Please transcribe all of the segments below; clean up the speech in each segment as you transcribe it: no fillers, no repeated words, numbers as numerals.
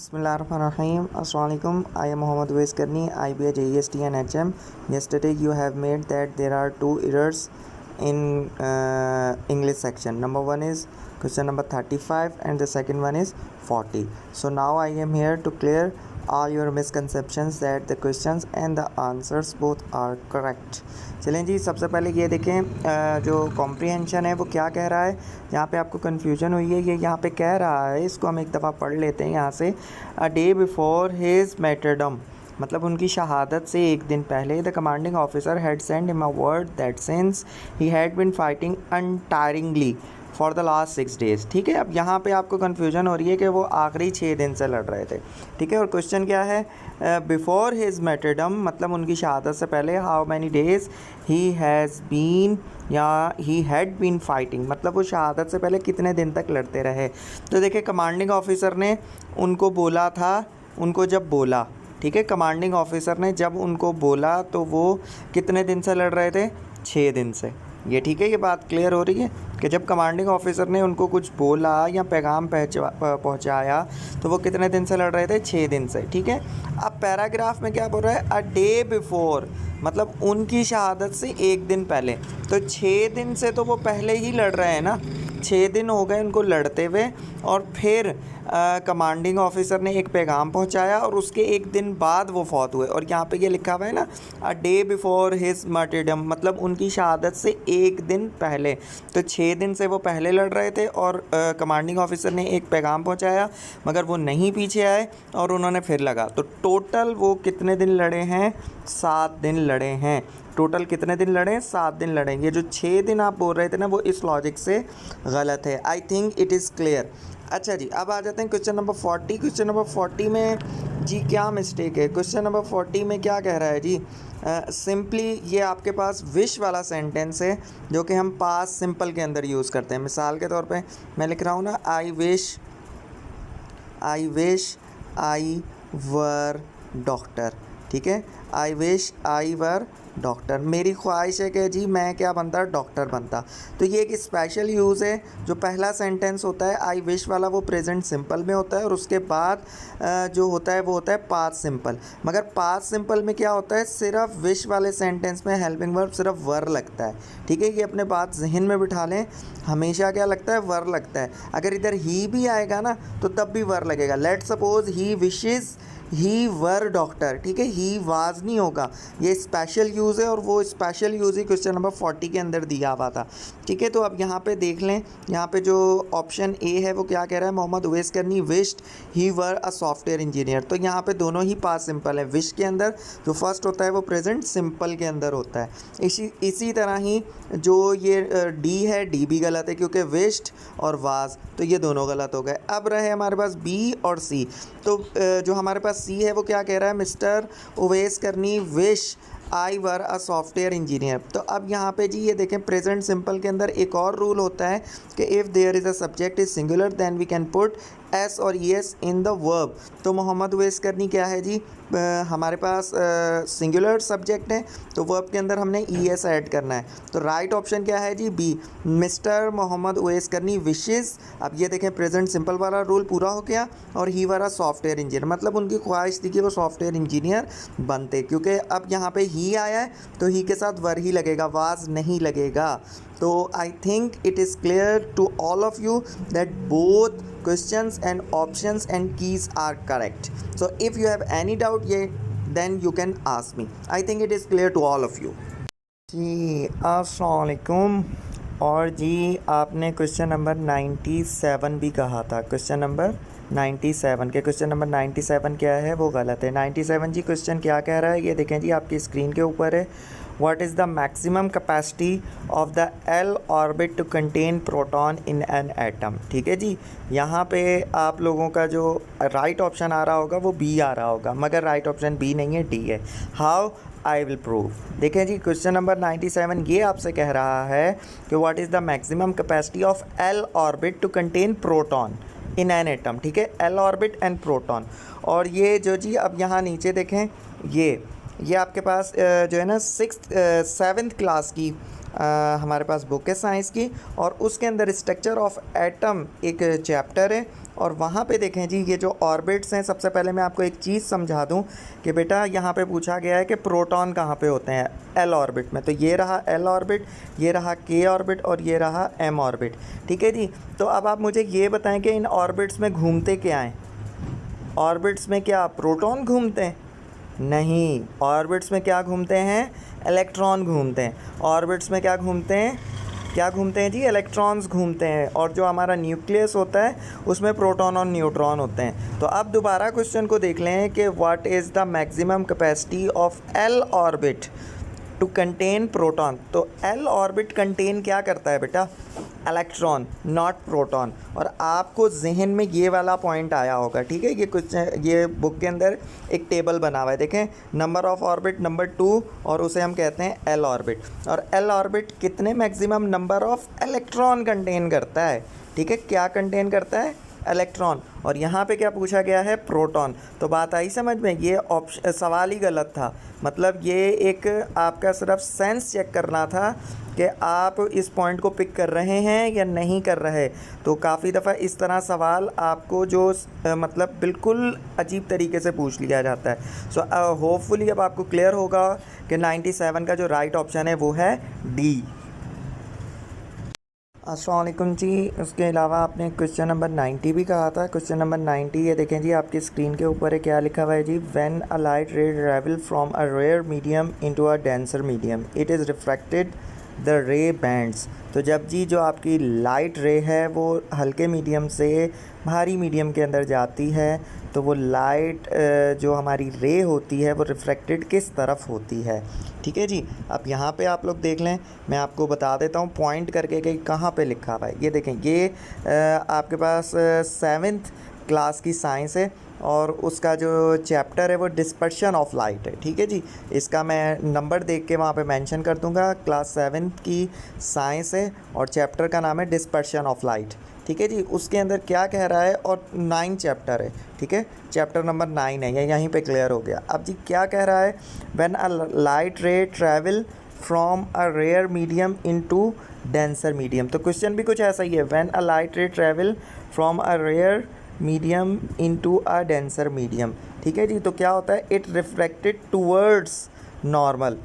Bismillahirrahmanirrahim. Assalamualaikum. I am Muhammad Uwais Karni, IBA, JEST and HM. Yesterday you have made that there are two errors in English section. Number one is question number 35 and the second one is 40. So now I am here to clear all your misconceptions that the questions and the answers both are correct. चलें जी, सबसे पहले ये देखें जो comprehension है वो क्या कह रहा है। यहाँ पे आपको कन्फ्यूजन हुई है, ये यहाँ पे कह रहा है, इसको हम एक दफ़ा पढ़ लेते हैं यहाँ से। A day before his martyrdom, मतलब उनकी शहादत से एक दिन पहले, the commanding officer had send him a word that since he had been fighting untiringly for the last 6 days. ठीक है, अब यहाँ पे आपको कन्फ्यूजन हो रही है कि वो आखिरी 6 दिन से लड़ रहे थे। ठीक है, और क्वेश्चन क्या है, बिफोर हिज मैटरडम मतलब उनकी शहादत से पहले, how many days he has been या ही हैड बीन फाइटिंग, मतलब वो शहादत से पहले कितने दिन तक लड़ते रहे। तो देखिए, कमांडिंग ऑफिसर ने उनको बोला था, उनको जब बोला, ठीक है, कमांडिंग ऑफिसर ने जब उनको बोला तो वो कितने दिन से लड़ रहे थे, 6 दिन से। ये ठीक है, ये बात क्लियर हो रही है कि जब कमांडिंग ऑफिसर ने उनको कुछ बोला या पैगाम पहुंचाया तो वो कितने दिन से लड़ रहे थे, 6 दिन से। ठीक है, अब पैराग्राफ में क्या बोल रहा है, अ डे बिफोर मतलब उनकी शहादत से एक दिन पहले, तो 6 दिन से तो वो पहले ही लड़ रहे हैं ना, 6 दिन हो गए उनको लड़ते हुए, और फिर कमांडिंग ऑफिसर ने एक पैगाम पहुंचाया और उसके एक दिन बाद वो फौत हुए। और यहाँ पे ये लिखा हुआ है ना, अ डे बिफोर हिज मार्टिरडम मतलब उनकी शहादत से एक दिन पहले, तो 6 दिन से वो पहले लड़ रहे थे और कमांडिंग ऑफिसर ने एक पैगाम पहुंचाया मगर वो नहीं पीछे आए और उन्होंने फिर लगा। तो टोटल वो कितने दिन लड़े हैं, 7 दिन लड़े हैं। टोटल कितने दिन लड़े, 7 दिन लड़ेंगे। जो 6 दिन आप बोल रहे थे ना, वो इस लॉजिक से गलत है। आई थिंक इट इज़ क्लियर। अच्छा जी, अब आ जाते हैं क्वेश्चन नंबर 40। क्वेश्चन नंबर 40 में जी क्या मिस्टेक है। क्वेश्चन नंबर 40 में क्या कह रहा है जी, सिंपली ये आपके पास विश वाला सेंटेंस है जो कि हम पास्ट सिंपल के अंदर यूज़ करते हैं। मिसाल के तौर पे मैं लिख रहा हूँ ना, I wish I were doctor. ठीक है, I wish I were doctor, मेरी ख्वाहिश है कि जी मैं क्या बनता, डॉक्टर बनता। तो ये एक स्पेशल यूज़ है। जो पहला सेंटेंस होता है आई विश वाला, वो प्रेजेंट सिंपल में होता है और उसके बाद जो होता है वो होता है पास्ट सिंपल। मगर पास्ट सिंपल में क्या होता है, सिर्फ विश वाले सेंटेंस में हेल्पिंग वर्ब सिर्फ वर लगता है। ठीक है, ये अपने बात जहन में बिठा लें, हमेशा क्या लगता है, वर लगता है। अगर इधर ही भी आएगा ना तो तब भी वर लगेगा। लेट सपोज ही विशेज़ ही वर डॉक्टर, ठीक है, ही वाज नहीं होगा, ये स्पेशल यूज़ है और वो स्पेशल यूज़ ही क्वेश्चन नंबर 40 के अंदर दिया हुआ था। ठीक है, तो अब यहाँ पे देख लें, यहाँ पे जो ऑप्शन ए है वो क्या कह रहा है, मोहम्मद उवैस करनी wished he were a software engineer. तो यहाँ पे दोनों ही पास सिंपल है। विश के अंदर जो फर्स्ट होता है वो प्रेजेंट सिंपल के अंदर होता है। इसी तरह ही जो ये डी है, डी भी गलत है क्योंकि विश्ड और वाज, तो ये दोनों गलत हो गए। अब रहे हमारे पास बी और सी। तो जो हमारे पास सी है वो क्या कह रहा है, मिस्टर उवैस करनी wish I were a software engineer. तो अब यहाँ पे जी ये देखें, प्रेजेंट सिंपल के अंदर एक और रूल होता है कि if there is a subject is singular then we can put S और E S in the verb. तो मोहम्मद उवैस करनी क्या है जी, हमारे पास सिंगुलर सब्जेक्ट है तो वर्ब के अंदर हमने ई एस ऐड करना है। तो राइट ऑप्शन क्या है जी, बी, मिस्टर मोहम्मद उवैस करनी विशेज़। अब ये देखें, प्रेजेंट सिंपल वाला रूल पूरा हो गया और ही वाला सॉफ्टवेयर इंजीनियर, मतलब उनकी ख्वाहिश थी कि वो सॉफ्टवेयर इंजीनियर बनते। क्योंकि अब यहाँ पे ही आया है तो ही के साथ वर ही लगेगा, वाज नहीं लगेगा। तो I think it is clear to all of you that both questions and options and keys are correct. So if you have any doubt yet, then you can ask me. I think it is clear to all of you. जी अस्सलाम वालेकुम। और जी आपने question number 97 भी कहा था, question number 97 के question number 97 क्या है वो गलत है। 97 जी क्वेश्चन क्या कह रहा है, ये देखें जी आपकी स्क्रीन के ऊपर है। What is the maximum capacity of the L orbit to contain proton in an atom? ठीक है जी, यहाँ पे आप लोगों का जो राइट ऑप्शन आ रहा होगा वो बी आ रहा होगा, मगर राइट ऑप्शन बी नहीं है, डी है। How I will prove. देखें जी, क्वेश्चन नंबर 97 ये आपसे कह रहा है कि what is the maximum capacity of L orbit to contain proton in an atom. ठीक है, एल ऑर्बिट एंड प्रोटॉन। और ये जो जी अब यहाँ नीचे देखें, ये आपके पास जो है ना 7th क्लास की हमारे पास बुक है साइंस की, और उसके अंदर स्ट्रक्चर ऑफ एटम एक चैप्टर है और वहाँ पे देखें जी ये जो ऑर्बिट्स हैं, सबसे पहले मैं आपको एक चीज़ समझा दूँ कि बेटा यहाँ पे पूछा गया है कि प्रोटॉन कहाँ पे होते हैं, एल ऑर्बिट में। तो ये रहा एल ऑर्बिट, ये रहा के ऑर्बिट और ये रहा एम ऑर्बिट, ठीक है जी। तो अब आप मुझे ये बताएं कि इन ऑर्बिट्स में घूमते क्या हैं। ऑर्बिट्स में क्या प्रोटॉन घूमते हैं? नहीं, ऑर्बिट्स में क्या घूमते हैं? इलेक्ट्रॉन घूमते हैं। ऑर्बिट्स में क्या घूमते हैं? क्या घूमते हैं जी? इलेक्ट्रॉन्स घूमते हैं। और जो हमारा न्यूक्लियस होता है उसमें प्रोटॉन और न्यूट्रॉन होते हैं। तो अब दोबारा क्वेश्चन को देख लें कि what is the maximum capacity of L orbit to contain proton. तो एल ऑर्बिट कंटेन क्या करता है बेटा? Electron, not proton. और आपको जहन में ये वाला पॉइंट आया होगा, ठीक है। ये बुक के अंदर एक टेबल बना हुआ है, देखें, नंबर ऑफ ऑर्बिट नंबर 2 और उसे हम कहते हैं एल ऑर्बिट। और एल ऑर्बिट कितने maximum number of electron contain करता है, ठीक है। क्या कंटेन करता है? इलेक्ट्रॉन। और यहाँ पे क्या पूछा गया है? प्रोटॉन। तो बात आई समझ में? ये ऑप्शन सवाल ही गलत था। मतलब ये एक आपका सिर्फ सेंस चेक करना था कि आप इस पॉइंट को पिक कर रहे हैं या नहीं कर रहे। तो काफ़ी दफ़ा इस तरह सवाल आपको जो मतलब बिल्कुल अजीब तरीके से पूछ लिया जाता है। सो होपफुली अब आपको क्लियर होगा कि 97 का जो राइट ऑप्शन है वो है डी। अस्सलाम वालेकुम जी। उसके अलावा आपने क्वेश्चन नंबर 90 भी कहा था। क्वेश्चन नंबर 90 ये देखें जी, आपकी स्क्रीन के ऊपर है, क्या लिखा हुआ है जी? When a light ray travel from a rare medium into a denser medium it is refracted the ray bends. तो जब जी जो आपकी लाइट रे है वो हल्के मीडियम से भारी मीडियम के अंदर जाती है, तो वो लाइट जो हमारी रे होती है वो रिफ्रैक्टेड किस तरफ होती है, ठीक है जी। अब यहाँ पे आप लोग देख लें, मैं आपको बता देता हूँ पॉइंट करके कि कहाँ पे लिखा हुआ है। ये देखें, ये आपके पास 7th क्लास की साइंस है और उसका जो चैप्टर है वो डिस्पर्शन ऑफ लाइट है, ठीक है जी। इसका मैं नंबर देख के वहाँ पे मेंशन कर दूँगा। क्लास 7th की साइंस है और चैप्टर का नाम है डिस्पर्शन ऑफ लाइट, ठीक है जी। उसके अंदर क्या कह रहा है, और 9 चैप्टर है, ठीक है। चैप्टर नंबर 9 है, यहीं पे क्लियर हो गया। अब जी क्या कह रहा है? When a light ray travel from a rare medium into denser medium. तो क्वेश्चन भी कुछ ऐसा ही है, when a light ray travel from a rare medium into a denser medium, ठीक है जी। तो क्या होता है? It refracted towards normal.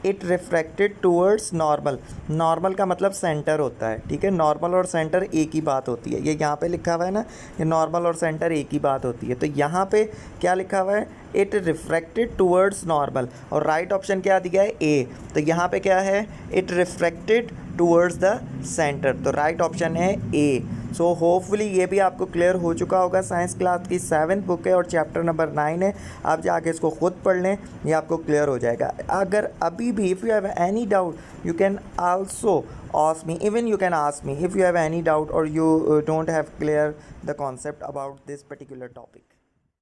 It refracted towards normal. Normal का मतलब सेंटर होता है, ठीक है। नॉर्मल और सेंटर एक ही बात होती है। ये यहाँ पे लिखा हुआ है ना, ये नॉर्मल और सेंटर एक ही बात होती है। तो यहाँ पे क्या लिखा हुआ है? It refracted towards normal. और राइट ऑप्शन क्या दिया है? ए। तो यहाँ पे क्या है? It refracted towards the centre. तो राइट ऑप्शन है ए। सो होपफुली ये भी आपको क्लियर हो चुका होगा। साइंस क्लास की 7th बुक है और चैप्टर नंबर 9 है। आप जाके इसको खुद पढ़ लें, ये आपको क्लियर हो जाएगा। अगर अभी भी if you have any doubt you can also ask me, even you can ask me if you have any doubt or you don't have clear the concept about this particular topic.